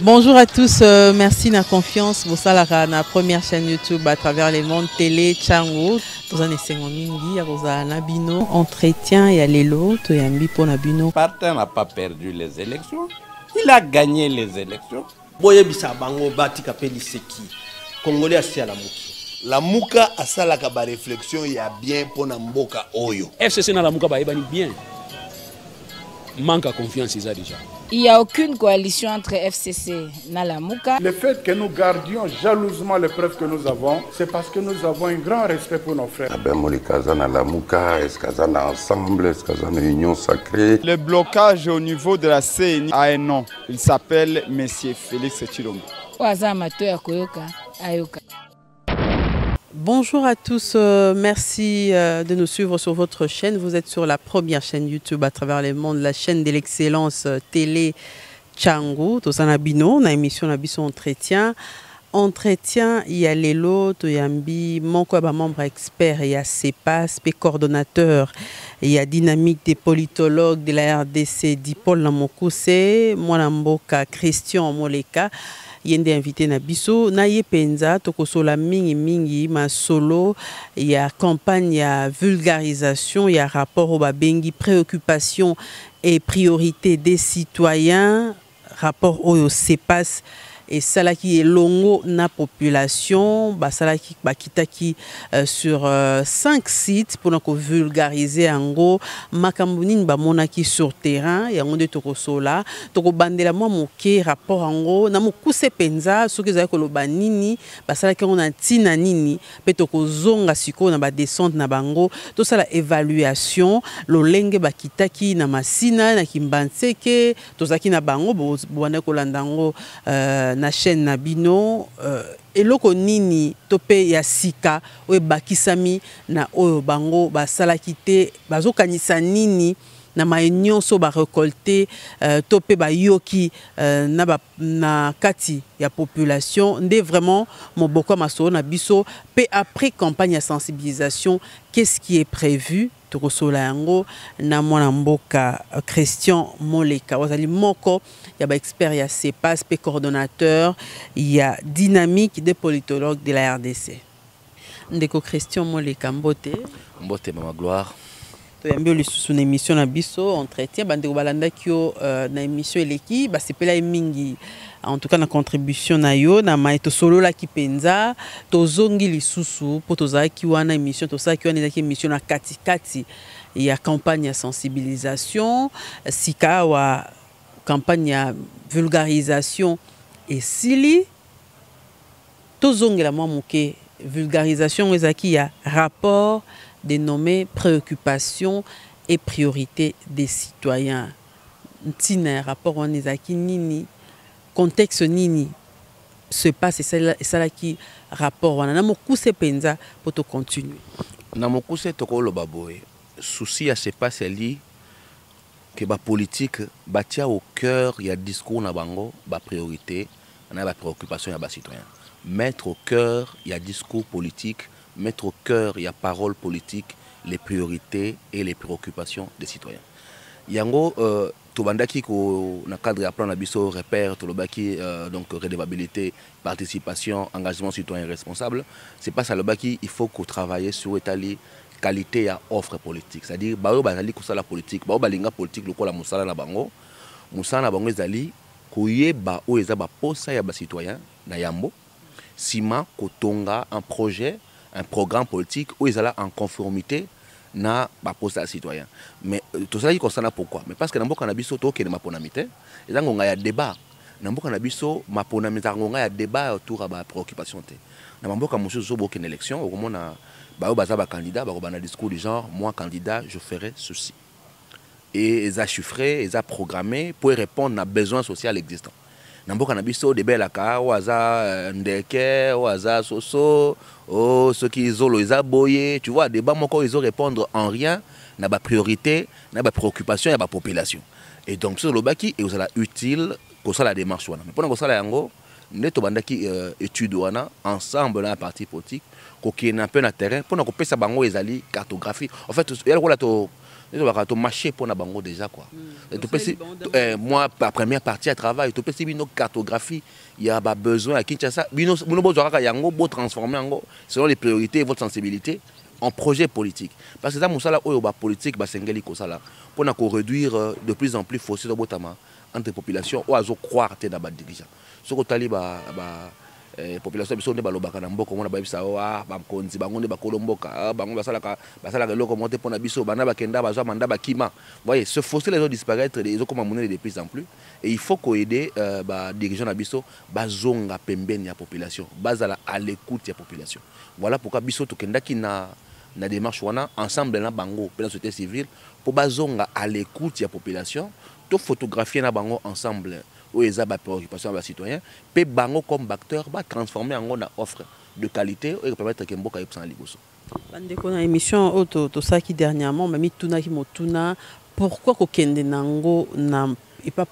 Bonjour à tous, merci de la confiance. Vous savez, la première chaîne YouTube à travers les mondes télé, Tchango. Dans un essai mingi, à Nabino, entretien et à l'élo, to yambi pour Nabino. Partin n'a pas perdu les élections, il a gagné les élections. Boye bisa bango bati kapeli seki. Congolais asi à la muki. La muka asala kaba réflexion ya bien pour mboka oyo. FCC na la muka ba ebani bien. Manque à confiance déjà. Il n'y a aucune coalition entre FCC et Nalamuka. Le fait que nous gardions jalousement les preuves que nous avons, c'est parce que nous avons un grand respect pour nos frères. Ensemble, union sacrée. Le blocage au niveau de la CNI a un nom. Il s'appelle Monsieur Félix Tshilombo. Bonjour à tous, merci de nous suivre sur votre chaîne. Vous êtes sur la première chaîne YouTube à travers le monde, la chaîne de l'excellence télé Tchango. Tous en abino, on a émission Nabiso entretien. Entretien, il y a Lelo, Toyambi, mon membre expert, il y a CEPAS, coordonnateur, il y a Dynamique des politologues de la RDC, Dipol Namokuse, Mwanamboka, Christian Moleka. Yende invité na biso na yepenza tokosola mingi ma solo il y a campagne, il y a vulgarisation, il y a rapport au babengi préoccupation et priorité des citoyens, rapport au CEPAS et ça qui est longo na population basala qui bakitaki sur 5 sites pour nous vulgariser en gros makambunine ba monaki sur terrain ya ngonde tokosola toko bandela moi moké rapport en gros na mokuse penza soki za ko loba nini basala ki on a tina nini pe toko zonga siko na ba descente na bango to sala évaluation lolenge bakitaki na masina na kimbanseke tozaki na bango bwana ko landango na chaîne Nabino eloko nini tope ya sika oyo bakisami na oyo bango basalaki te bazokanisa nini na maenionso ba récolter tope ba yoki na kati ya population nde vraiment moboko masolo na biso pe après campagne de sensibilisation qu'est-ce qui est prévu tokosola yango na mwana mboka Christian Moleka wazali moko ya ba expert ya CEPAS pe coordonnateur ya Dynamique des politologues de la RDC ndeko Christian Moleka mbote Mama Gloire. Toyambi lisusu na émission na biso entretien bandeko balandaki yo na émission eleki basepela mingi en tout cas na contribution na yo na maito solo la kipenza tozongi lisusu po tozaki wana émission tosaki wana ezaki émission na kati ya campagne ya sensibilisation sika wa campagne ya vulgarisation et sili tozongi la moke vulgarisation ezaki ya rapport dénommé préoccupation et priorité des citoyens. Tina rapport on ezaki nini contexte nini se passe et ça là qui rapport on a mokuse penza pour to continuer. Na mokuse to ko lo baboy souci à se passe li que ba politique batia au cœur il y a discours na bango ba priorité na ba préoccupation ya ba citoyen. Mettre au cœur il y a discours politique, mettre au cœur il y a parole politique, les priorités et les préoccupations des citoyens. Yango tobandaki ko na cadre ya plan na biso repère tolobaki donc redevabilité, participation, engagement citoyen responsable, c'est pas ça le baki, il faut qu'on travaille sur étali qualité ya offre politique, c'est-à-dire bayo bazali ko sala politique, bayo balinga politique lokola musala na bango ezali koyeba o eza ba posa ya ba citoyen na yambo sima kotonga un projet, un programme politique où ils allaient en conformité na ba poste citoyen. Mais tout ça il concerne pourquoi? Mais parce que namboka na biso to ke na maponamité, ezango nga ya débat. Namboka na biso maponamité nga ya débat autour ba préoccupation té. Na mboka monsieur zo boke élection, au moment na ba baza ba candidat, ba na discours du genre moi candidat, je ferai ceci. Et ils a chiffré, ils a programmé pour répondre à besoins sociaux existants. Namboka na biso de belaka waza ndeke waza soso oh ceux qui izolo isa boye tu vois débat moko ils ont répondre en rien na ba priorité na ba préoccupation ya ba population et donc sur le baki et osala utile pour ça la démarche wana mais pour ça la yango neto bandaki étude wana ensemble na parti politique ko ki na peu na terrain pour na ko pesa bango ezali cartographie en fait il y a Ils ont marché pour la bango déjà quoi. Moi, la première partie à travail, tu peux see une cartographie, il y a besoin à Kinshasa, bino besoin yango bo transformer yango selon les priorités et votre sensibilité en projet politique. Parce que ça musala oyo ba politique ba sengeli ko sala pour na ko réduire de plus en plus fossé do botama entre population ou azo croire te na ba dirigeant. Soko tali ba population biso ne balobaka na mboko mona babisa wa ba konzi bango ne bakolomboka bango basala loko monter pour na biso bana bakenda bazwa manda bakima. Voyez, ce fossé les autres disparaître les autres comme monnaie de plus en plus et il faut qu'on aider ba dirigeants na biso bazonga pembeni ya population bazala à l'écoute ya population. Voilà pourquoi biso tokenda ki na démarche wana ensemble na bango pour la société civile pour bazonga à l'écoute ya population to photographier na bango ensemble où ils ont des préoccupations des citoyens, puis bango comme acteur va transformer en une offre de qualité et permettre que mboka yepsa liboso. Bande ko na émission auto to ça qui dernièrement mami tuna ki motuna pourquoi ko kende nango na et pas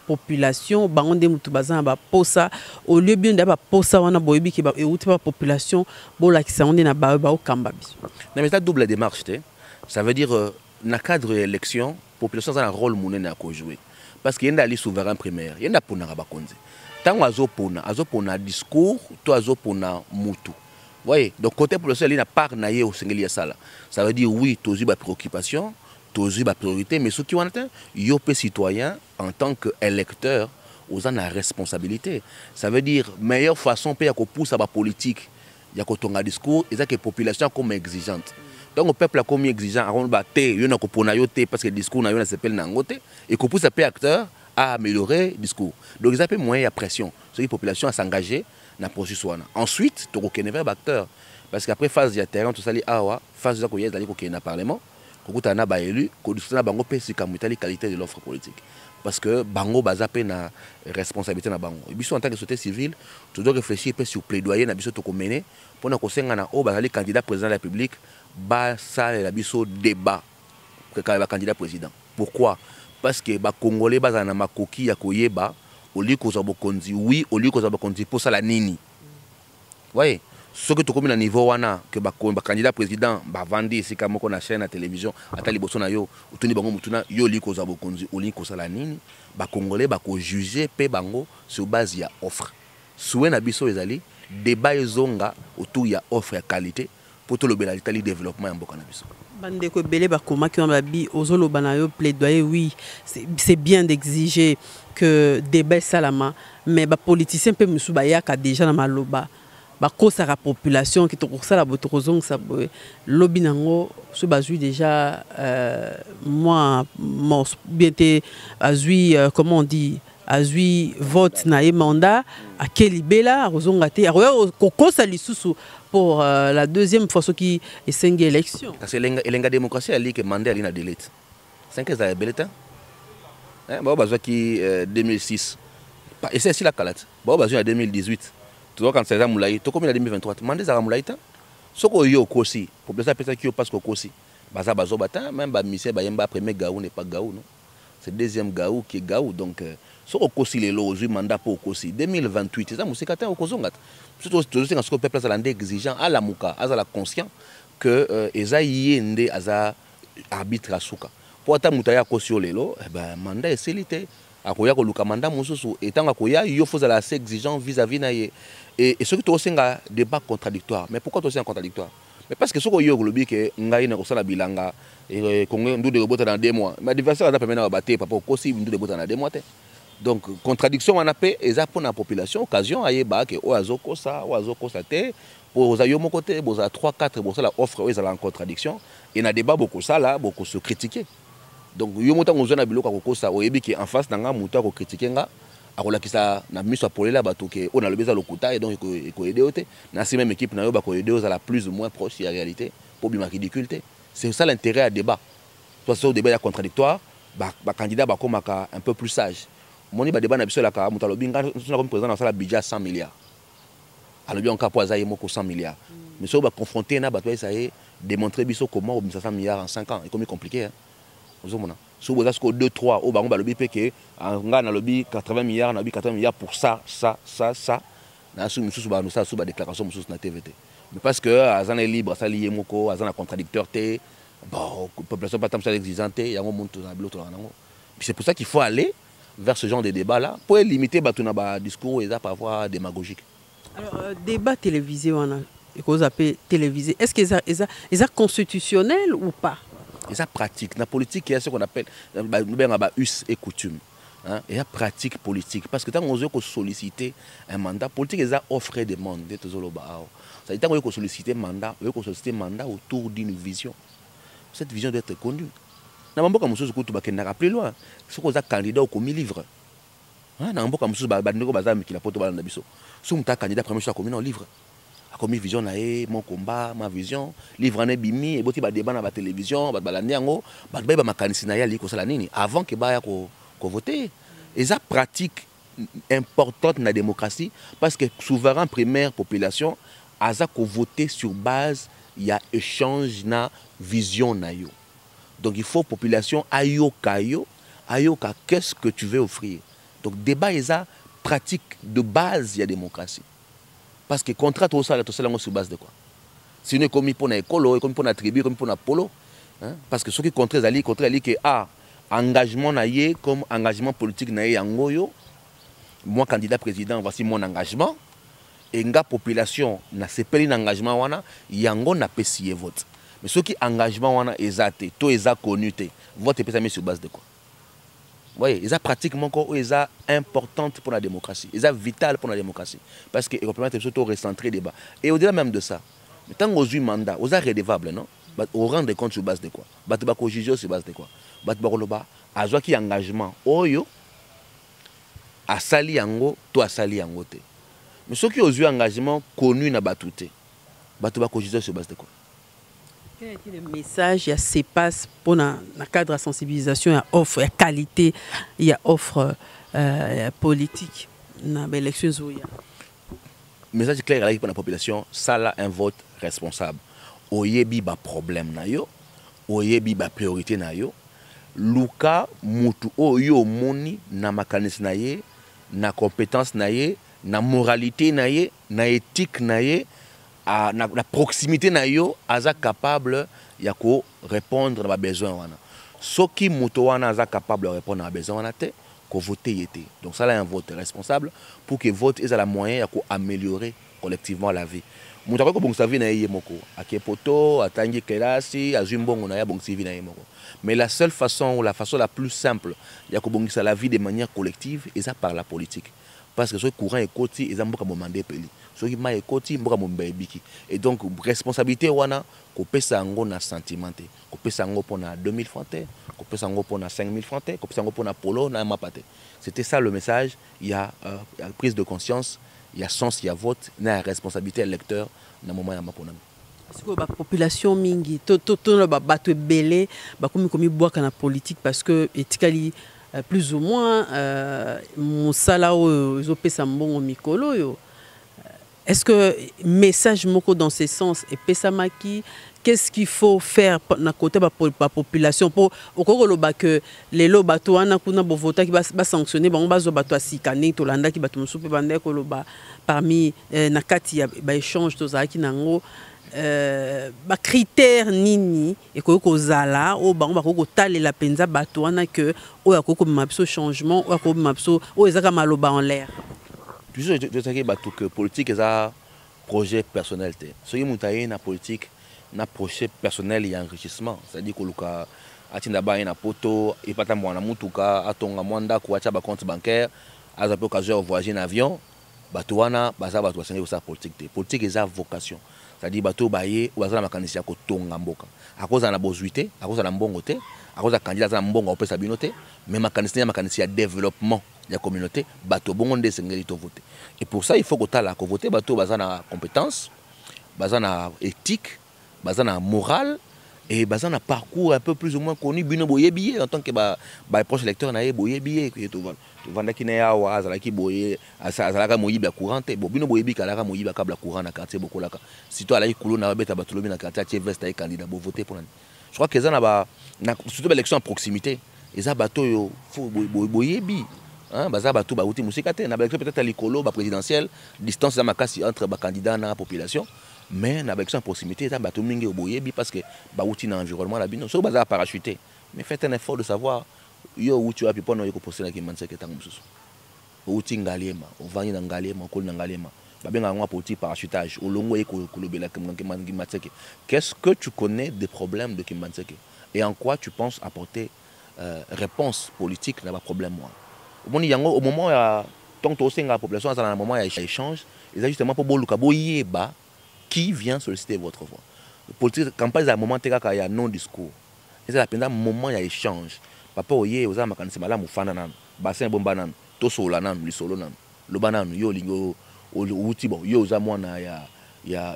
population bango de mutu bazana ba posa au lieu bien d'aba posa wana boyebi ki ba e uti ba population bo la ki sa onde na ba o kamba biso. Na mais ça double démarche ça veut dire na cadre élection population a un rôle monene à jouer. Parce qu'il y a des souverains primaires, il y a des pona bakonzi. Tant azopona discours, to azopona mutu. Vous voyez, donc côté pour le seul, il n'a pas naïe au singulier ça. Ça veut dire oui, tu as eu des préoccupations, tu as eu des priorités, mais ceux qui ont atteint, il y a des citoyens en tant qu'électeurs, ils ont la responsabilité. Ça veut dire meilleure façon pour pousser à la politique, il y a un discours, et ça que la population comme exigeante. Donc le peuple a comme exigeant, parce que le discours n'a s'appelle nangote et qu'on pousse les acteurs à améliorer le discours. Donc ils appellent moyen à pression. C'est la population à s'engager dans le processus. Ensuite, tu reconnais les acteurs. Parce qu'après phase de terrain, tu sali awa, phase de la il y a un parlement, tu as un élu, tu as la qualité de l'offre politique. Parce que bango bazapé na responsabilité na bango. Et bien en tant que société civile, tu dois réfléchir sur plaidoyer na biso to mener pour na kosenga na o bazali candidat président de la République ba ça la biso débat que candidat président. Pourquoi? Parce que ba congolais bazana makoki ya koyeba au lieu ko zabokonzi oui au lieu ko zabokonzi pour ça la nini. Voyez, ce que tu comme na niveau wana que ba candidat président ba vandi c'est comme ko na chaîne à télévision ata liboso na yo utuni bango mutuna yo li ko zabokonzi au lieu ko ça la nini ba congolais ba ko juger pe bango sur base ya offre. Soué na biso ezali débat ezonga autour ya offre ya qualité pour tout le développement en Bokanabiso. Bande ko belé ba koma ki on ba bi ozolo banayo plaidoyer oui c'est bien d'exiger que débat salama mais ba politicien peut musu ba yaka déjà na maloba ba kosa la population qui to kosa la botorozong sa lobby nango so bazui déjà moi bien té azui comment on dit azui vote na e mandat à Kelibela rozonga té kokosa lisusu pour la deuxième fois ce qui est 5 élections. Parce que l'enga démocratie a dit que mandat est na délite. 5 ans bulletin. Bah bazwa qui 2006. Et c'est ici la calate. Bah bazwa en 2018. Tu vois quand c'est ça moulaï, tu comme en 2023. Mandat ça moulaï ta. Soko yo kosi. Pour ça peut-être que parce que kosi. Baza bazo bata même ba mission ba yemba premier gaou n'est pas gaou non. C'est deuxième gaou qui est gaou donc so okosi les lois mandat pour okosi 2028 ça musika ta okozonga surtout ce que le peuple est exigeant à la muka à la conscient que eza yende aza arbitre asuka pour ata mutaya kosio lelo ben mandat est célité akoya ko luka mandat mususu etanga koya yo faut la assez exigeant vis-à-vis na et ce que tu senga débat contradictoire mais pourquoi tu es contradictoire mais parce que ce que yo lobi que ngai na kosala bilanga et Congo ndu de robota dans 2 mois mais adversaire a permis na bater papa kosi ndu de robota dans 2 mois. Donc, contradiction on a fait, et ça pour la population, occasion à yeba que oazoko ça té, pour mon côté, pour 3-4, pour ça la offre, ils ont en contradiction, et na débat beaucoup ça là, beaucoup se critiquer. Donc, yo monta on zona bilo kako ça, oyebi qui en face nanga muta ko critiquer nga, akola ki ça na miso apolé là bato que on a le besoin lokuta et donc il ko aider oté, na ces même équipe na yo ba ko aider aux à la plus ou moins proche de la réalité, pour bien ridiculité. C'est ça l'intérêt à débat. Soit ce débat contradictoire, ba candidat ba komaka un peu plus sage. Moni ba débat na biso la ka mutalobi nga comme président dans la budget 100 milliards. Alors bien on ka poza yemo ko 100 milliards. Mais so ba confronter na ba to ça est démontrer biso comment on 100 milliards en 5 ans et comme compliqué hein. Vous mona. So boza ko 2 3 au bango ba lobi pe que nga na lobi 80 milliards na lobi 80 milliards pour ça. Na sou mususu ba no ça sous ba déclaration mususu na TVT. Mais parce que azana libre ça lié moko azana contradicteur té Bon, la population pas tant ça exigeante, il y a un monde tout l'autre. C'est pour ça qu'il faut aller vers ce genre de débat-là pour limiter le discours et parfois démagogique. Alors, débat télévisé, on a qu'on appelle télévisé. Est-ce qu'ils sont constitutionnels ou pas? Ils ont pratique. Dans la politique, il y a ce qu'on appelle us et coutume. Il y a pratique politique. Parce que tant qu'on veut solliciter un mandat, politique, ils ont offert des mandats. C'est-à-dire tant qu'on veut solliciter un mandat autour d'une vision. Cette vision doit être connue. Dans le monde, on va plus loin. Si on a un candidat au commis livre. Dans le monde, on a un candidat premier sur la commune en livre. Comme vision mon combat, ma vision, livre en bimi et boti ba débat na la télévision, ba balandi yango, ba ba makanisi na ya li ko sala nini avant que ba ya ko voter. Et ça pratique importante dans la démocratie parce que souverain primaire population a ça ko voter sur base il y a échange na vision na yo. Donc il faut population ayoka qu'est-ce que tu veux offrir. Donc débat et ça pratique de base il y a démocratie. Parce que le contrat, tout ça, sur base de quoi? Si on est commis pour l'école, comme pour la tribu, comme pour la polo. Parce que ce qui contrat, c'est que engagement comme engagement politique, moi, candidat président, voici mon engagement. Et la population, n'a pas engagement, yango n'a pas signé vote. Mais ce qui engagement, est athée, tout est connu, vote est sur base de quoi? Oui, ils sont pratiquement importantes pour la démocratie. Ils sont vitales pour la démocratie. Parce qu'ils permettent surtout de recentrer le débat. Et au-delà même de ça, tant qu'on a un mandat, on est redevable, non? On rend des comptes sur base de quoi? On va juger sur base de quoi? On va avoir un engagement. Oyo, à sali yango, toi à sali yango. Mais ceux qui ont eu un engagement connu na batouté, on va juger sur base de quoi? Quel est le message il se passe pour le cadre de sensibilisation, il y a offre, il y a qualité, il y a offre politique dans l'élection? Le message clair pour la population, ça là un vote responsable. Oyebi ba problème na yo, oyebi ba priorité na yo. Luka mutu oyo moni na makanisi na ye, na compétence na ye, na moralité na ye, na éthique na ye. La proximité na yo aza capable ya ko répondre à besoin wana. Soki muto wana aza capable de répondre à besoin wana te ko voter yete. Donc ça là un vote responsable pour que vote ait la moyen ya ko améliorer collectivement la vie. Muto ko bon savi na ye moko. Akepoto, atangi kelasi, azumbongo na ya bon savi na ye moko. Mais la seule façon ou la façon la plus simple ya ko bongisa la vie de manière collective et ça par la politique. Parce que ce courant est côté ils ont beaucoup demandé peli. Ce qui m'a écouté, et donc, responsabilité, wana, qu'on peut s'engager na sentimenté, qu'on peut s'engager pour 2000 francs, qu'on peut s'engager pour 5000 francs, qu'on peut s'engager pour polo, na mapate. C'était ça le message. Il y a prise de conscience, il y a sens, il y a vote, il y a responsabilité électeur dans le moment où il y a parce que la population mingi, tout le bateau belé, comme boire dans la politique parce que etikali plus ou moins mon salaire ils ont payé ça bon au mikolo yo. Est-ce que message moko dans ce sens et pesamaki qu'est-ce qu'il faut faire na côté de la population pour que les lots bateau ana kuna bovota qui va sanctionner ba bazo bateau asikane to landa ki bateau musupe bande ko loba parmi na kati ya ba échange to zaki nango ba critère nini et ko zala o ba ko talela penza bateau ana que o ya ko mabso changement o ko mabso o ezaka maloba en l'air. Je sais que la politique est un projet personnel. Ce qui est la politique, c'est un projet personnel et enrichissement. C'est-à-dire que si on a un poto, et pas tant un mutuka, atonga mwanda, kuacha ba compte bancaire, à l'occasion de voyager en avion, batouana, baza batou c'est ça politique. Politique est sa vocation. C'est-à-dire batou baye ou baza makanisi ko tonga mboka. À cause de la bozuité, à cause de la mbongoté, à cause de la candidat à mbongo opé sabinoté, mais makanisi à développement de la communauté, bateau bon de sengeli to voter. Et pour ça il faut que tu la voter bateau bazana compétence, bazana éthique, bazana morale et bazana parcours un peu plus ou moins connu bino boye billet en tant que ba proche lecteur na boye billet que to vanda ki na ya wa azala ki boye azala ka moyiba courante bo bino boye bi kala ka moyiba kabla courant na quartier bokolaka si toi ala ikulo na beta batolobi na quartier tie veste ay candidat bo voter pour je crois que ça na surtout l'élection en proximité et ça bateau yo faut boye bi. Baza batou bauti musikate na peut-être à l'écolo présidentielle distance makasi entre ba candidat na population mais na baction en proximité ça bato mingi oboyebi parce que ba outil dans environnement la bino so baza parachuter mais faites un effort de savoir yo où tu as pi pona yo ko poster na Kimanseke tango mususu outil ngaliema ovani na ngaliema ko na ngaliema ba benga ngwa petit parachutage olongo e ko lobela Kimanseke. Qu'est-ce que tu connais des problèmes de Kimanseke et en quoi tu penses apporter réponse politique na ba problème moi boni yango au moment ya tant to senga la population dans un moment ya échange ils a justement pour boluka boyeba qui vient solliciter votre voix. La politique campagne à un moment il y a non discours. Et c'est un moment il y a échange. Papa oye aux âmes quand c'est malade moufana nan, bassin bombanan, to sola nan, li solo nan, le banan yo lingo outi bon yo aux âmes na ya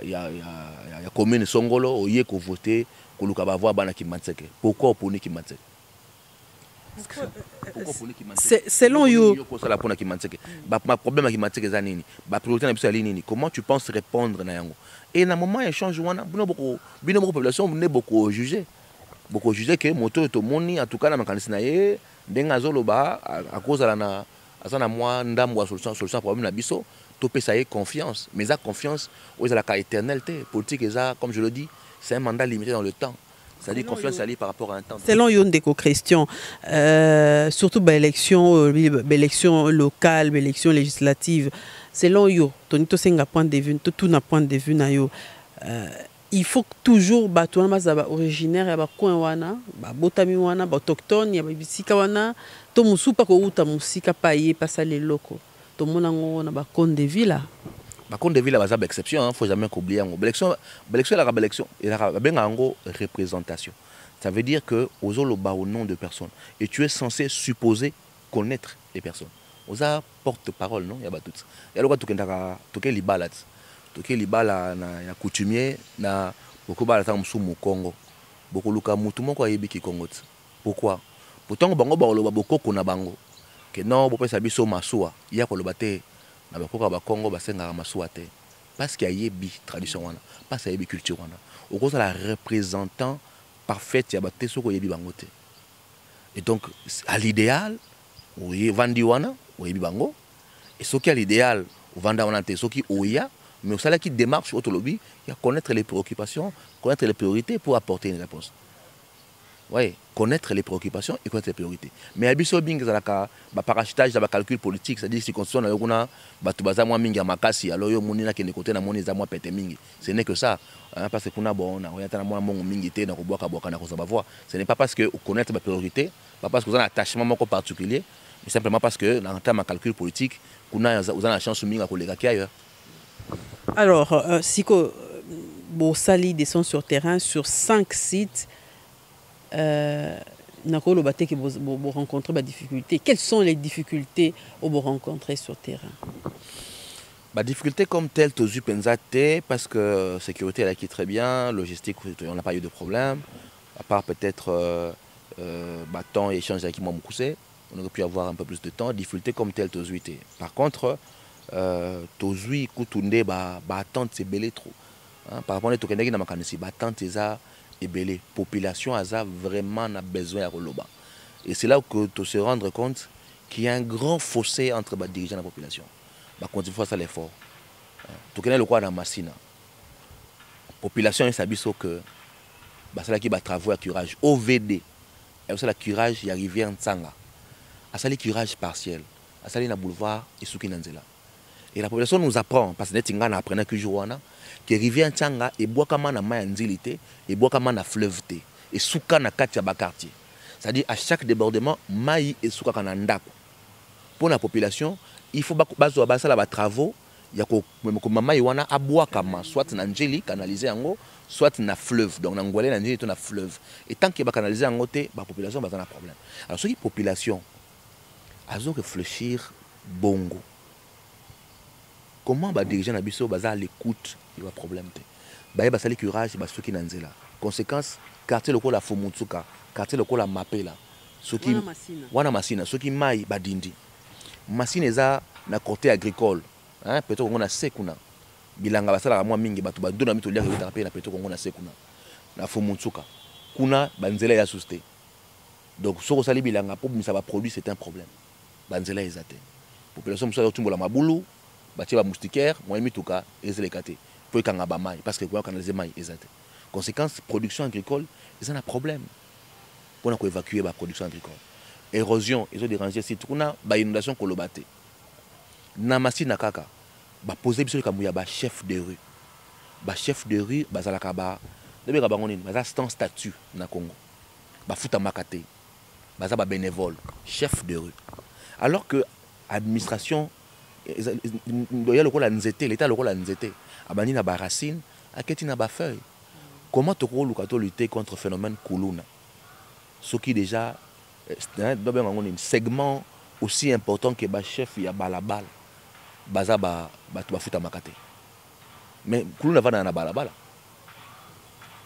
commune Songolo oye ko voter ko luka ba voix bana Kimanseke. Pourquoi pour ni Kimanseke? Selon you, comment tu penses répondre na yango? Et na moment échange wana bino population ne beaucoup juger que moto to moni en tout cas na makanisi na ye ndenga zoloba à cause la na asana moi ndamwa solution problème na biso to pesa ye confiance mais la confiance aux la éternalité politique ça comme je le dis c'est un mandat limité dans le temps. C'est-à-dire confiance à lui par rapport à un temps. Selon Yondeko Christian, surtout élection locale, élection législative, selon yo, tonito senga point de vue, tout na point de vue na yo, il faut toujours batouana mazaba originaire ya ba coin wana, ba botami wana, ba autochtone ya ba bisika wana, to musupa ko uta musika paye pasa les locaux. To monango na ba compte de ville. Par contre, des villes, il y a des exceptions, il ne faut jamais oublier. L'élection, il y a une représentation. Ça veut dire que aux au nom de personnes. Et tu es censé supposer connaître les personnes. Aux porte-parole, non? Il y a tout. Il y a le droit de libala. Toke libala na coutumier na beaucoup bala ta musumu Congo. Beaucoup luka mutu moko ayebi ki Congo. Pourquoi? Pourtant bango ba loba boko kona bango. Que non, bo pesa biso masuwa. Ya ko loba te. Na bakoka ba Congo basenga masuwa te parce qu'il y a yebi tradition wana parce qu'il y a yebi culture wana au cause la représentant parfaite ya baté soko yebi bango te et donc à l'idéal oui vandi wana yebi bango et ce qui à l'idéal vanda wana te soki oya mais ça là qui démarche auto lobby il y a connaître les préoccupations connaître les priorités pour apporter une réponse. Oui, connaître les préoccupations et connaître les priorités. Mais abiso bing zalaka ba parachutage ba calcul politique, c'est-à-dire si constitution na yokuna batu baza mwa mingi ya makasi alors yo moni na kende côté na moni za mwa pete mingi. Ce n'est que ça, hein, parce que kuna bon na oyata na mwa mongo mingi te na ko boka na ko ba voix. Ce n'est pas parce que connaître ba priorité, pas parce que vous avez un attachement moko particulier, mais simplement parce que dans terme de calcul politique, kuna vous avez la chance mingi ko lega ki ailleurs. Alors, si ko bo sali descend sur terrain sur 5 sites Nakolo Baté que vous rencontrez des difficultés. Quelles sont les difficultés que vous rencontrez sur terrain? Bah, difficulté comme telle, tu as pensé parce que sécurité elle est très bien, logistique, on n'a pas eu de problème. À part peut-être temps et échange avec moi, on aurait pu avoir un peu plus de temps. Difficulté comme telle, tu as eu. Par contre, tu as eu Koutoundé, attente, c'est belé trop. Par rapport à tout le monde, attente, c'est ça. Et la population a vraiment besoin de Roloba. Et c'est là que tu se rends compte qu'il y a un grand fossé entre les dirigeants et la population. Quand il faut faire l'effort. Tu connais le quoi dans Massina. La population est sabie que c'est là qu'il y a des travaux à curage. OVD. Et c'est le curage, il y a rivière Ntsanga. C'est le curage partiel. C'est le boulevard et Souki Nanzela. Et la population nous apprend, parce que nous apprenons que que rivière Ntsanga et bois comme na main nzilité et bois comme na fleuve té et souka na katia ba quartier. C'est-à-dire à chaque débordement maï et souka kana ndako. Pour la population, il faut bazo ba sala ba travaux ya ko maï wana aboa kama soit na njeli canaliser yango soit na fleuve donc na ngolé na njeli to na fleuve et tant que ba canaliser yango té ba population ba na problème. Alors ce qui population azo réfléchir bongo. Comment les dirigeants n'abisso à l'écoute il y a problème bah il y a le curage bah ceux qui n'en là conséquence quartier local la Fomutsuka quartier local la Mapela ceux qui wana masina ceux qui maï badindi machine eza na côté agricole hein peut-être on a sekuna bilanga basala la moi mingi batu ba dona mitolia ko taper na peut-être on a sekuna na Fomutsuka kuna banzela ya susté donc soko sali bilanga pour ça va produire c'est un problème banzela ezate population musa tumbola mabulu batie ba moustiquaire moi mituka ezele kate pour qu'on a maille parce que quoi qu'on a les mailles exact. Conséquence production agricole, ils ont un problème pour qu'on évacuer la production agricole. Érosion, ils ont dérangé si tout na ba inondation kolobate. Namasi nakaka ba poser biso ka muya ba chef de rue. Ba chef de rue bazalaka ba debe ka bango nini baza statut na Congo. Ba futa makate. Baza ba bénévole, chef de rue. Alors que administration doya lokola nzete, l'état lokola nzete, abandi na ba racine, aketi na ba feuille. Comment tu peux lutter contre le phénomène Kuluna? Ce qui déjà un segment aussi important que le chef il y a balabal. Baza ba tu vas foutre makate. Mais Kuluna va dans la balabala.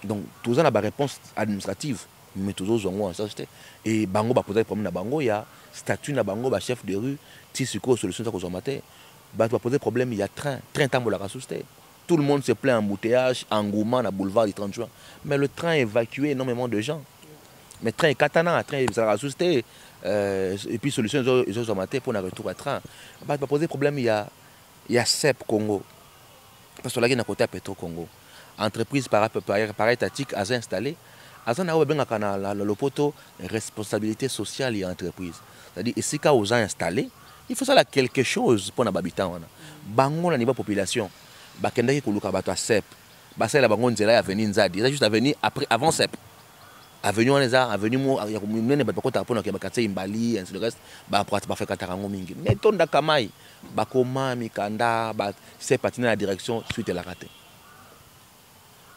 Donc tous ça a réponse administrative, mais tous autres ont société et bango ba poser problème na bango il y a statut na bango ba chef de rue, ti siko solution ça ko matin. Ba tu vas poser problème il y a train tambola ka société. Tout le monde se plaint embouteillage, engouement dans le boulevard du 30 juin. Mais le train évacué énormément de gens. Mais le train est katana, le train est ressuscité. Et puis, solution, ils ont maté pour un retour à train. Bah, tu poser problème, il y a CEP Congo. Parce que là, il y a un côté à Petro Congo. Entreprise par étatique à s'installer. À s'en avoir le poteau responsabilité sociale et entreprise. C'est-à-dire, si quand vous installé, il faut ça quelque chose pour les habitants. Bango, au niveau population. Bakendaki kuluka bato a CEP basa la bango nzela ya avenue Nzadi ça juste avenue après avant CEP avenue on eza avenue mo ya kumene bato bakota pona ke bakatse imbali ainsi le reste ba prati ba fekata rango mingi mais tonda kamai bakoma mikanda ba c'est parti dans la direction suite la raté. Vous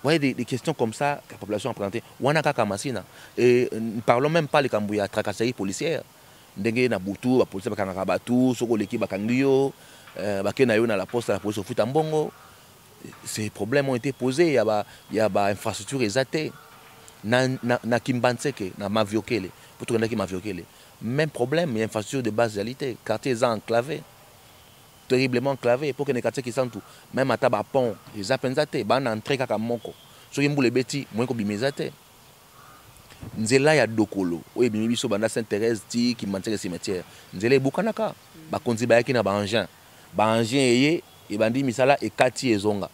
voyez des questions comme ça que la population a présenté wana kaka masina et ne parlons même pas les kambuya tracasserie policière ndenge na butu ba police bakanga batu soko leki bakangiyo bakena yo na la poste la police au foot en bongo. Ces problèmes ont été posés, il y a des infrastructures exatées. Na Kimbanseke, na Maviokele, pour tout le monde qui Maviokele. Même problème, il y a une infrastructure de basse réalité. Quartiers enclavés, terriblement enclavés. Pour que les quartiers qui sont tout, même à Tabapon, les appenzate, ban entrée kaka moko. So yimbu le beti, moins ko bimezate. Nzela ya dokolo, oye bimibiso banda Sainte-Thérèse ti qui manque le cimetière. Nzela e bukanaka, ba konzi ba yaki na ba engin. Ba engin eye et bandi misala et kati ezonga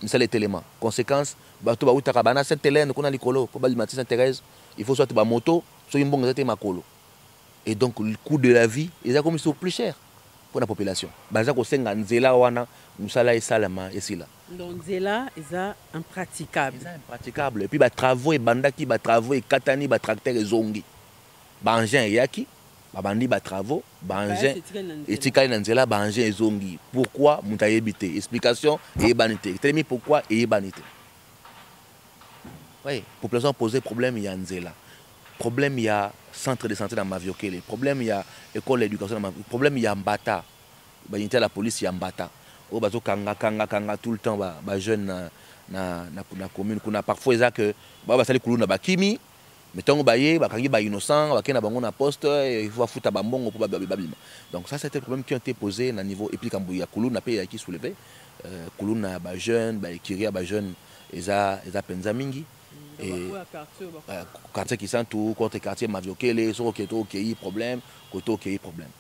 misala élément conséquence bato ba utaka bana Sainte-Hélène kona likolo pour ba limati Sainte-Thérèse il faut soit ba moto so yimbonga zate makolo et donc le coût de la vie ils a comme ils sont plus cher pour la population baza ko senga nzela wana misala et salama et sila donc nzela eza impraticable et puis ba travaux et bandaki ba travaux et katani ba tracteur ezongi ba engin yaki babandi ba travaux ba engin etikali na nzela ba engin ezongi pourquoi mutayebité explication et banité tellement pourquoi et banité. Oui, population posé problème il y a nzela problème il y a centre de santé dans Maviokele problème il y a école d'éducation dans problème il y a mbata ba unité la police il y a mbata o bazo kanga tout le temps ba jeune na commune kuna parfois ça que ba sali kuluna ba kimi mettons baye bakangi ba innocent bakena bango na poste il faut fouta bambongo pour babima. Donc ça c'était des problèmes qui ont été posés na niveau et puis kambuya kuluna pe qui soulevé kuluna ba jeune ba kiria ba jeune eza penza mingi et quartier qui sont tout contre quartier Maviokele so keto ki problème koto ki problème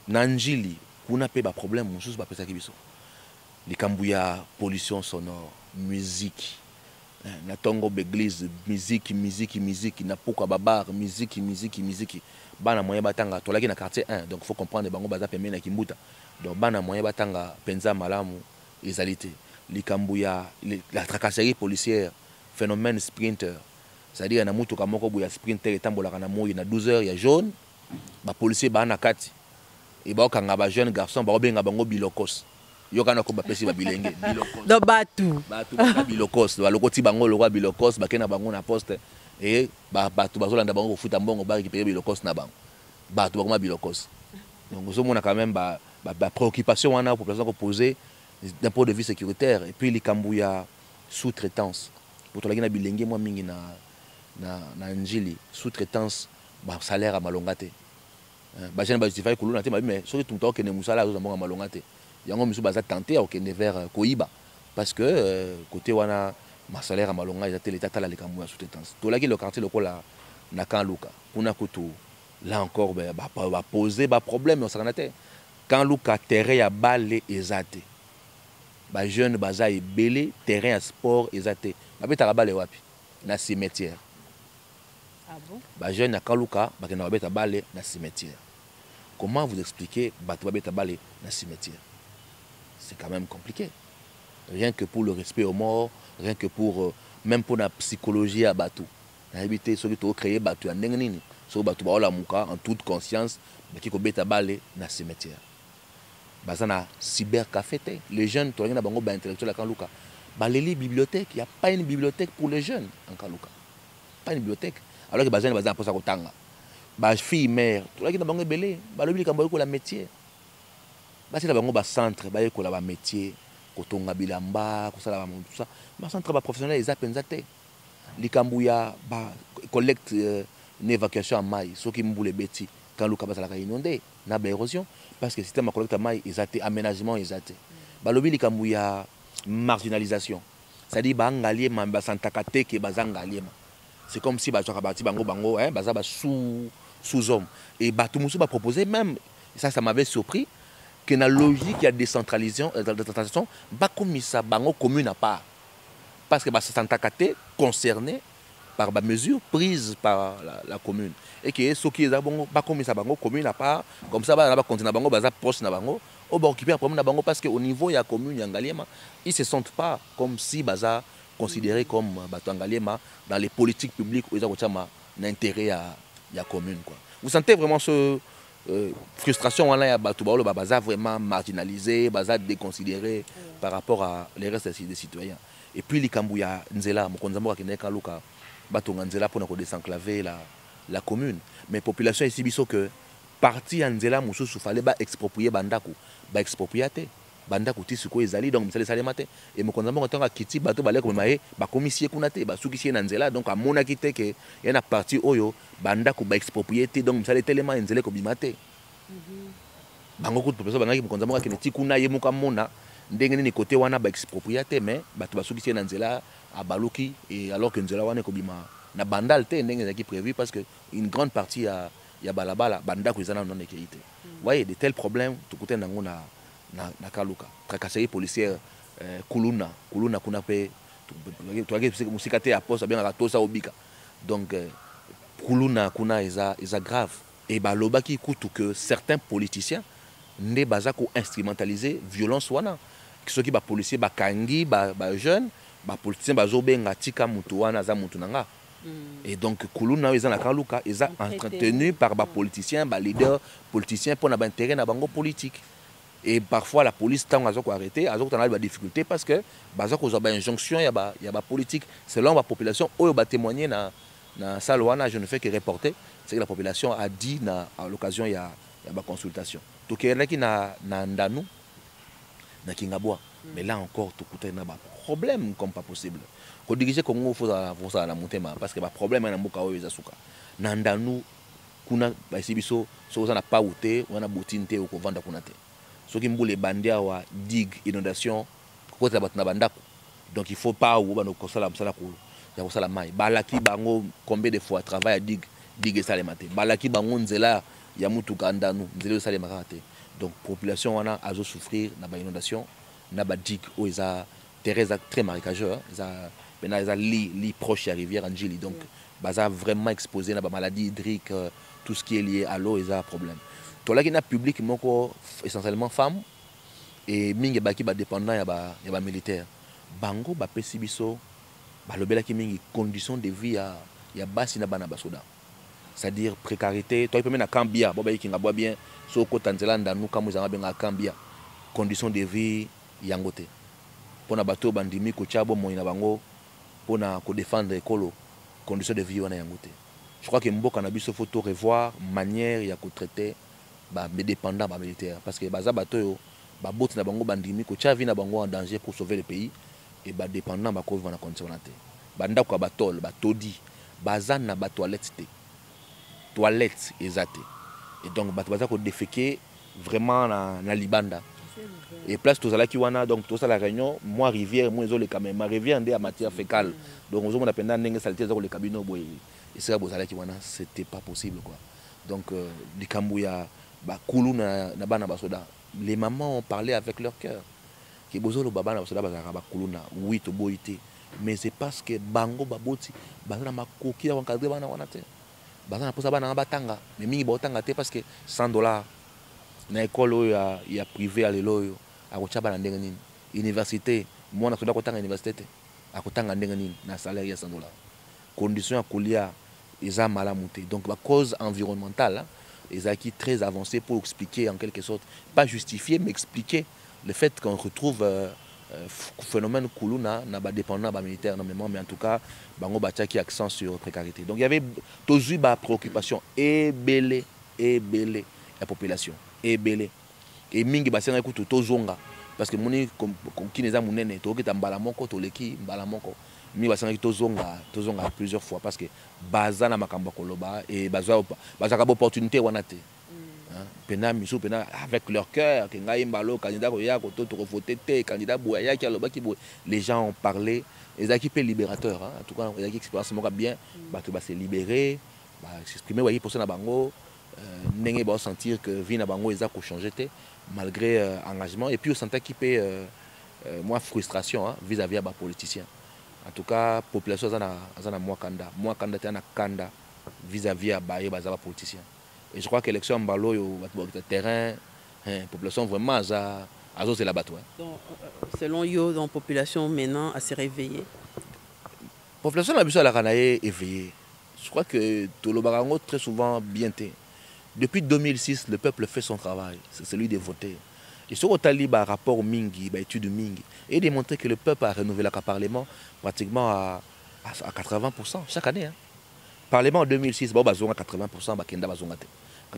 nanjili kuna pe ba problème mususu ba pesa kibiso les kambuya pollution sonore musique na tongo l'église musique na pourquoi babar musique bana moyen batanga tolaki na quartier 1 donc faut comprendre bango baza pembe na kimbuta donc bana moyen batanga penza malamu ezalité likambuya la tracasserie policière phénomène sprinter c'est-à-dire na mutu kamoko buya sprinter etambolaka na moyi na 12h ya jaune ba policier bana kati et ba kanga ba jeune garçon ba benga bango bilokos yokana ko bapesi ba bilenge bilokos do batu bilokos ba lokoti bango lokwa bilokos bakena bango na poste et batu bazolanda bango futa mbongo ba récupérer bilokos na bango batu bakoma bilokos donc zo mona quand même ba préoccupation wana population ko poser d'un point de vue sécuritaire et puis les kambuya sous-traitance pour to la gina bilenge moi mingi na njili sous-traitance ba salaire à malongate ba jeune ba justify kuluna te mais so tout temps que ne musala zo mbongo malongate yango misu baza tenté au kende vers Koiba parce que côté wana ma salaire à malonga ils l'état tala les kambuya sous-traitance to la le quartier lokola na kan luka kuna kutu là encore ba poser ba problème on s'en était quand luka terrain ya balé ezate ba jeune baza ebele terrain à sport ezate babeta bale wapi na cimetière. Ah bon? Ba jeune na Kaluka bakena babeta bale na cimetière. Comment vous expliquer bato babeta bale na cimetière? C'est quand même compliqué. Rien que pour le respect aux morts, rien que pour même pour la psychologie à bateau. Éviter ceux qui ont créé bateau en nini, so bateau ba la muka en toute conscience, qui ko beta bale na cimetière. Bazana cybercafé, les jeunes to na bango ba intellectuel à Kaluka. Baleli bibliothèque, il y a pas une bibliothèque pour les jeunes en Kaluka. Pas une bibliothèque. Alors que bazana bazana pour ça ko tanga. Ba fille mère, to la ki na bango belé, ba lobi kambo ko la métier. Ba c'est la bango ba centre, ba ko la ba métier. Kotonga bilamba, kosala tout ça. Mais centre ba professionnel les apenzate. Likambuya ba collecte une évacuation en maille, ceux qui mboule beti quand le kabasa la inondé, na ba érosion parce que le système de collecte en maille ezate aménagement ezate. Ba lobi likambuya marginalisation. Ça dit ba ngalié ma ba santakate ke bazangalié. C'est comme si ba tsoka bati bango hein, baza ba sous homme et ba tout musu ba proposer même ça m'avait surpris que la logique de décentralisation, ça bango commune à part. Parce que c'est un takate concerné par des mesures prises par la commune. Et que ceux qui sont commune à part, comme ça, ils continuent à proche de bango, ils vont occuper un problème bango parce qu'au niveau de la commune, ils ne se sentent pas comme si ils sont considérés comme dans les politiques publiques où ils ont un intérêt à la commune. Vous sentez vraiment ce... frustration il y a baza vraiment marginalisé, baza déconsidéré par rapport à les restes des citoyens. Et puis les Kambuya Nzela, Mokonzambo Akine Kaluka, batonga Nzela pour désenclaver la commune. Mais la population ici biso que parti Nzela mususu fallait ba exproprier bandaku, ba expropriate. Bandaku tisuko ezali donc misale sale matin et Mokonzambo Katonga kiti bato balé comme maé ba komissie kunate ba sukisi Nzela donc à mona kité que y a une partie oyo bandaku ba exproprié donc misale tellement Nzela ko bimate. Bango ko professeur banaki Mokonzambo Katonga kiti kuna yemuka mona ndenge ni côté wana ba exproprié mais bato ba sukisi Nzela à baluki et alors que Nzela wana ko bima na bandal te ndenge qui prévu parce que une grande partie ya balabala bandaku ezana non équité. Voyez de tels problèmes tout côté nango na Kaluka tracasserie policière kuluna kuna pe tu musikate à poste bien ratosa obika donc kuluna kuna eza grave et baloba ki kutu que certains politiciens ne bazako instrumentaliser violence wana ceux qui ba policier ba kangi ba jeune ba politicien bazobenga tika mutu wana za mutu nanga. Et donc kuluna eza na Kaluka eza entretenu par ba politiciens ba leader politiciens pour na ba intérêt na bango politique. Et parfois la police t'a arrêté, a des difficultés parce que il y a une injonction, il y a politique. Selon la population, où il a témoigné dans Salwana, je ne fais que reporter, c'est que la population a dit à l'occasion il y a une consultation. Donc il y a qui na Ndanu, na Kingabwa, mais là encore tout côté na problème comme pas possible. Quand diriger Congo faut ça la monter parce que le problème est na mboka oyo ezasuka. Na Ndanu kuna ba sibiso so na pas outé, on a botinte ou ko vanda kuna te. Ceux qui mboule bandia wa digue inondation côté batna bandako donc il faut pas ou bano kosala msala ko ya kosala mai balaki bango combien de fois travail à digue ça les matin balaki bango nzela ya mutu kandanu nzela ça les makate donc population wana azo souffrir na ba inondation na ba digue o eza terrain très marécageux ça pena eza li proche à rivière Anjili donc baza vraiment exposé na ba maladie hydrique tout ce qui est lié à l'eau eza problème. Tout là qui n'a public essentiellement femmes et mingi baki ba dépendant ya ba militaire bango ba pesi biso ba lobela ki mingi conditions de vie ya basi na bana basoda c'est-à-dire précarité toi peut na Kambia bo ba kinga bois bien so ko tanzela ndanu kamu zanga benga Kambia conditions de vie yangote pona bato bandimi ko chabo moina bango pona ko défendre écolo conditions de vie wana yangote. Je crois que mboka na biso faut revoir manière ya ko traiter mes dépendants militaires parce que baza bato yo ba boti na bango bandimi ko chavi na bango en danger pour sauver le pays et ba dépendant ba ko vivre na condition na te banda ko batol ba todi baza na ba toilette ezate et donc baza ko déféquer vraiment na libanda et place tout ça qui wana donc tout ça la réunion moi rivière moi zo le quand même ma rivière ndé à matière fécale donc on a pendant ndenge saleté zo le cabino boy et ça bozala qui wana c'était pas possible quoi donc les Kambuya Bakulu na bana basoda les mamans ont parlé avec leur cœur que bozolo babana basoda bazaka bakuluna oui to boité mais c'est parce que bango baboti bazana makoki ya encadrer bana wana te bazana posa bana batanga mais mingi botanga te parce que $100 na école oyo ya privé à lelo oyo akotia bana ndenge nini université mwana soda kotanga université te akotanga ndenge nini na salaire ya $100 condition ya kolia eza malamu te donc ba cause environnementale ils acquis très avancé pour expliquer en quelque sorte pas justifier mais expliquer le fait qu'on retrouve phénomène Kuluna n'a pas dépendant ba militaire énormément mais en tout cas bango batia qui accent sur précarité donc il y avait toujours ba préoccupation et belé la population et belé et mingi basenga kutu tozonga parce que moni qui neza munene to kita mbala moko to leki mbala moko mi basenga tozonga plusieurs fois parce que baza na makambo koloba et baza ka opportunité wana te pena miso pena avec leur cœur que ngai mbalo candidat ko ya ko to voter te candidat boya ki aloba ki les gens ont parlé les équipes libérateurs en tout cas les expérience moka bien ba to ba se libérer ba s'exprimer wa pour ça na bango ndenge ba sentir que vie na bango eza ko changer te malgré engagement et puis on sentait qu'il peut moins frustration vis-à-vis des politiciens en tout cas population azana moi kanda te na kanda vis-à-vis des politiciens et je crois que l'élection mbalo yo terrain population vraiment c'est la bateau donc selon yo dans population maintenant à se réveiller population la biso la kanaye éveillée je crois que tout le barango très souvent bien té depuis 2006 le peuple fait son travail c'est celui de voter et sur au taliba rapport mingi ba étude mingi et démontrer que le peuple a renouvelé le parlement pratiquement à 80% chaque année Parlement en 2006 ba bazonga 80% bakenda bazonga te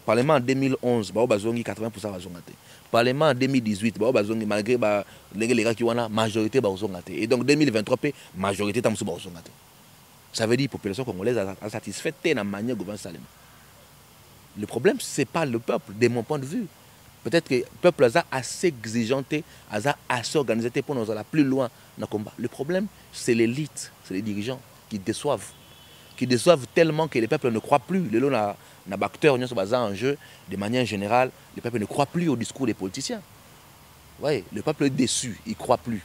Parlement en 2011 ba bazongi 80% bazonga te Parlement en 2018 ba bazongi malgré ba les gars qui wana majorité ba bazonga te et donc 2023 majorité tamusu ba bazonga te ça veut dire population congolaise a satisfait na manière gouvernement Salem. Le problème c'est pas le peuple de mon point de vue. Peut-être que le peuple a assez exigeanté, assez organisé pour nous aller plus loin dans le combat. Le problème c'est l'élite, c'est les dirigeants qui déçoivent tellement que le peuple ne croit plus. Le lot n'a acteur en jeu de manière générale, le peuple ne croit plus au discours des politiciens. Ouais, le peuple est déçu, il ne croit plus.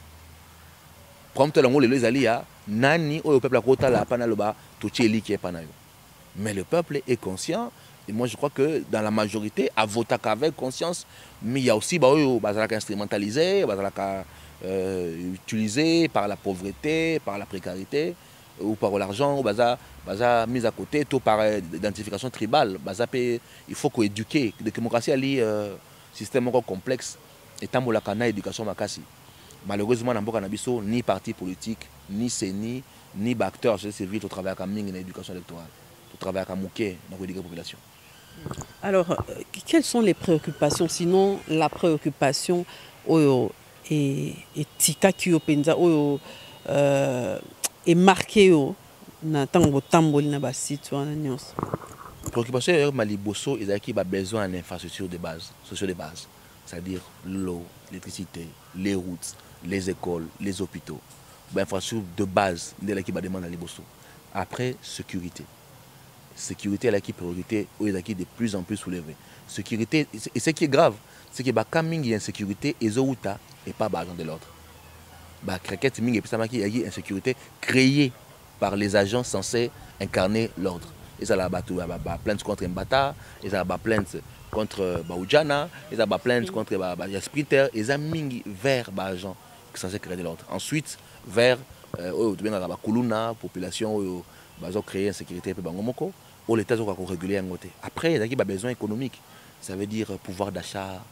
Mais le peuple est conscient et moi je crois que dans la majorité a voté avec conscience mais il y a aussi instrumentalisé, utilisé par la pauvreté, par la précarité ou par l'argent, baza mise à côté, tout par identification tribale. Il faut qu'éduquer. La démocratie est un système complexe et tant que la éducation makasi. Malheureusement, dans ni parti politique, ni CENI, ni acteurs civils au travail avec l'éducation électorale, au travail avec Mouké dans la population. Alors, quelles sont les préoccupations, sinon la préoccupation et tika qui est marquée na tango tamboli na ba citoyen nyos. Préoccupation maliboso ils ont besoin d'infrastructures de base, sociaux de base, c'est-à-dire l'eau, l'électricité, les routes, les écoles, les hôpitaux. Infrastructures de base de l'équipe demande à liboso. Après sécurité. Sécurité à l'équipe priorité où ils ont de plus en plus soulevé. Sécurité et ce qui est grave, c'est que ba kaming y insécurité et zouta et pas bagant de l'autre. Ba cricket ming et puis ça m'a qui y a insécurité créée par les agents censés incarner l'ordre. Et ça la plainte contre Mbata, et ça la plainte contre Baoudjana, et ça la plainte contre Sprinter, et ça mingi vers agents qui sont censés créer l'ordre. Ensuite, vers la Kuluna, population qui créer insécurité pour Bangomoko, où l'État doit réguler un côté. Après, il y a besoin économique, ça veut dire pouvoir d'achat,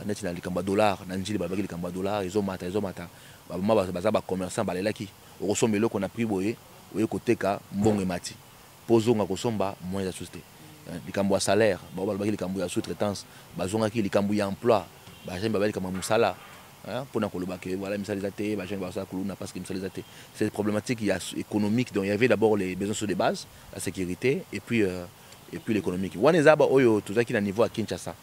net na likamba dollar, na njili babaki likamba dollar, ils ont mata, ba commerçant balelaki. Au ressommelo qu'on a pris boye oye koteka mbongo mati pozonga kosomba moyen de société likambo ya salaire ba balaki likambo ya sous-traitance bazonga ki likambo ya emploi ba jambe ba likambo musala pour na koloba que voilà misalizate ba jambe ba sa kuluna parce que misalizate c'est problématique économique donc il y avait d'abord les besoins sur de base la sécurité et puis l'économique waneza ba oyo tozaki na niveau à Kinshasa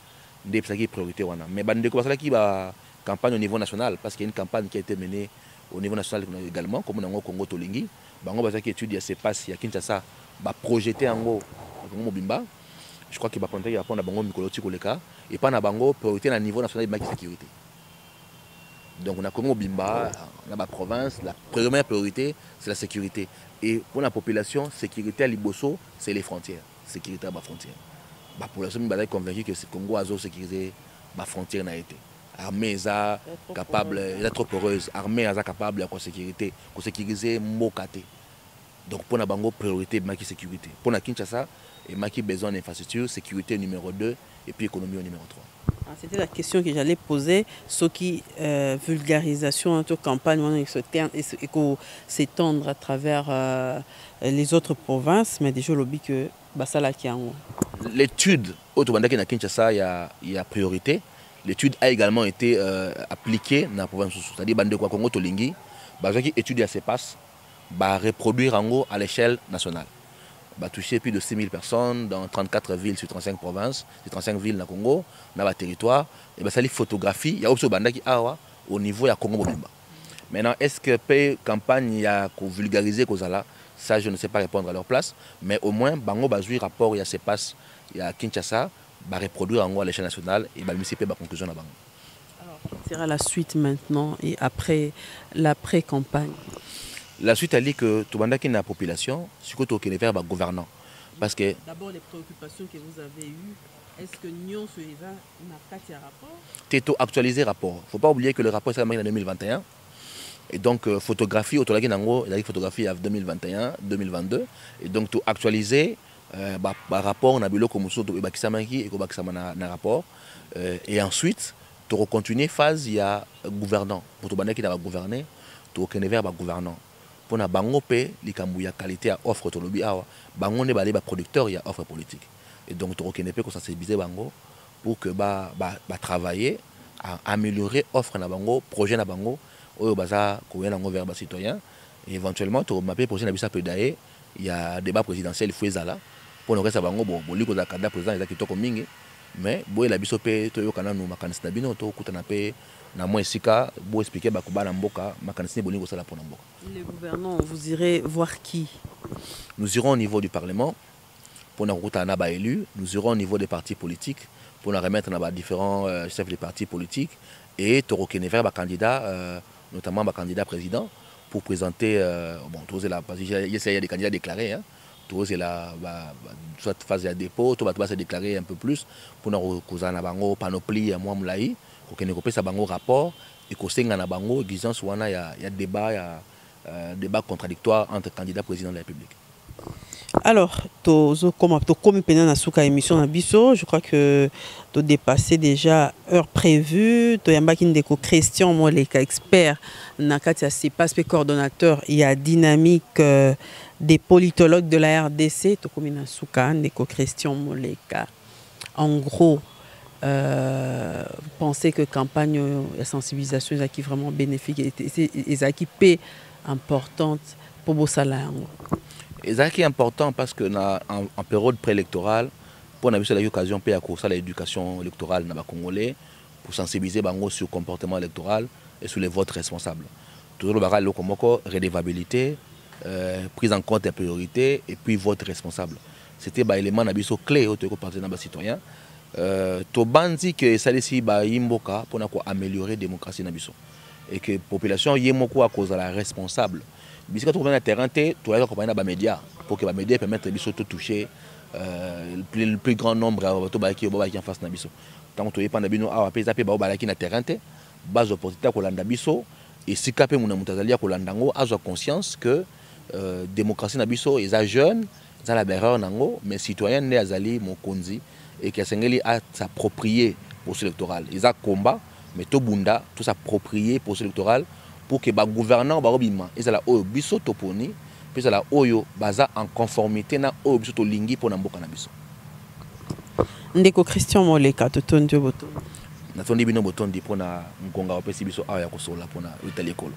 ndé psaki priorité wana mais ba ndeko basala ki ba campagne au niveau national parce qu'il y a une campagne qui a été menée au niveau national également, comme dans le Congo Tolingi, bango bazaki étude ya se passe ya Kinshasa ba projeter ango Congo Mobimba. Je crois que ba contacter répondre à bango mikolo tikoleka et pas na bango priorité na niveau national de sécurité. Donc on a Congo Bimba, on a la province, la première priorité c'est la sécurité. Et pour la population, sécurité à Liboso, c'est les frontières. Sécurité à la frontière. La population est convaincue que le Congo a sécurisé la frontière. L'armée est capable, elle est trop heureuse. L'armée est capable de sécuriser Mokate. Donc pour la bango priorité, c'est sécurité. Pour la Kinshasa, il y a besoin d'infrastructures, sécurité numéro 2 et puis économie numéro 3. C'était la question que j'allais poser. Ce qui vulgarisation en toute campagne, et s'étendre à travers les autres provinces, mais déjà le but que Basala qui en l'étude au Tobandaki na Kinshasa, il y a priorité. L'étude a également été appliquée dans la province, c'est-à-dire Bande kwa Congo Tolingi, qui étudie à ses passes, reproduire en gros à l'échelle nationale. Toucher plus de 6000 personnes dans 34 villes sur 35 provinces, sur 35 villes dans le Congo, dans le territoire. Et ça les photographie, il y a aussi au niveau de Congo Mobimba. Maintenant, est-ce que la campagne y a vulgarisé ça, je ne sais pas répondre à leur place, mais au moins, Bango Bazui rapport, il y a ses passes, il y a Kinshasa, reproduire en gros à l'échelle nationale et municipal la conclusion à Bango. Alors, quelle sera la suite maintenant et après l'après-campagne? La suite, elle dit que tout le monde qui est dans la population, surtout qu'il est vers le gouvernant. Parce que d'abord, les préoccupations que vous avez eues, est-ce que Nyon se n'a pas de rapport? Této actualisé le rapport. Il ne faut pas oublier que le rapport est en 2021. Et donc, photographie, il y a photographie en 2021, 2022. Et donc, tout actualisé, rapport, on a vu le comme ça, et un rapport. Et ensuite, tu continuer phase, il y a gouvernant. Pour tout le monde qui a gouverné, tu connais vers le gouvernant. Pour na bango pe likambuya qualité à offre to lobi awa bango ne balé ba producteur il y a offre politique et donc to reconnaît ko sensibiliser bango pour que ba travailler à améliorer offre na bango projet na bango oyo baza ko yena ngo vers ba citoyen et éventuellement to mapper projet na bisa pe daé il y a débat présidentiel il faut ezala pour nous reste bango bon liko za candidat président ezaki to ko mingi mais boye la biso pe to yo kana no makanisi na bino to kutana pe na moi sika bo expliquer ba kuba na mboka makanisi bolingo sala pour na mboka. Les gouvernants, vous irez voir qui? Nous irons au niveau du Parlement pour nous rencontrer un élu. Nous irons au niveau des partis politiques pour nous remettre dans différents chefs des partis politiques et te reconnaître vers les candidats, notamment les candidats présidents, pour présenter. Bon, il y a des candidats déclarés. Soit phase de dépôt, tout va se déclarer un peu plus pour nous reconnaître la panoplie, moi, Moulaï, pour que nous reconnaissions rapport et que nous avons exigence où il y a débat contradictoire entre candidats président de la République. Alors, comme émission je crois que tu as dépassé déjà heure prévue. Tu as Christian Moleka, expert, c'est pas coordonnateur, il y a dynamique des politologues de la RDC. Tu as Christian Moleka. En gros, vous pensez que campagne de sensibilisation est vraiment bénéfique et équipée importante pour vos salaires. Et ça qui est important parce que en période préélectorale, pour on a eu l'occasion de faire l'éducation électorale dans les Congolais pour sensibiliser sur le comportement électoral et sur les votes responsables. Toujours le barrage redevabilité, prise en compte des priorités et puis vote responsable. C'était un élément clé au partenaire des citoyens. Tobandi que ça ici imboka pour améliorer la démocratie nabiso et que la population yemoko à cause de la responsable. Bisika tu na terrain tu dois accompagner les médias pour que les médias permettent de toucher le plus grand nombre de en face nabiso. Tant que tu es pas nabino a pesa pe ba balaki na terrain te base opportunité ko landa biso et si capé mon mutazalia ko landango a conscience que démocratie nabiso est jeune, ça la berreur nango mais citoyen né azali mokonzi et qui a s'approprier pour ce électoral. Ils ont combat, mais tout bunda, tout s'approprier pour ce électoral pour que les gouvernants barobima, ils ont oyo biso toponi, puis ils ont oyo baza en conformité na oyo biso to lingi pour namboka na biso. Ndeko Christian Moleka totondi boto. Na tondi bino botondi pour na ngonga opesi biso aya kosola pour na italie kolo.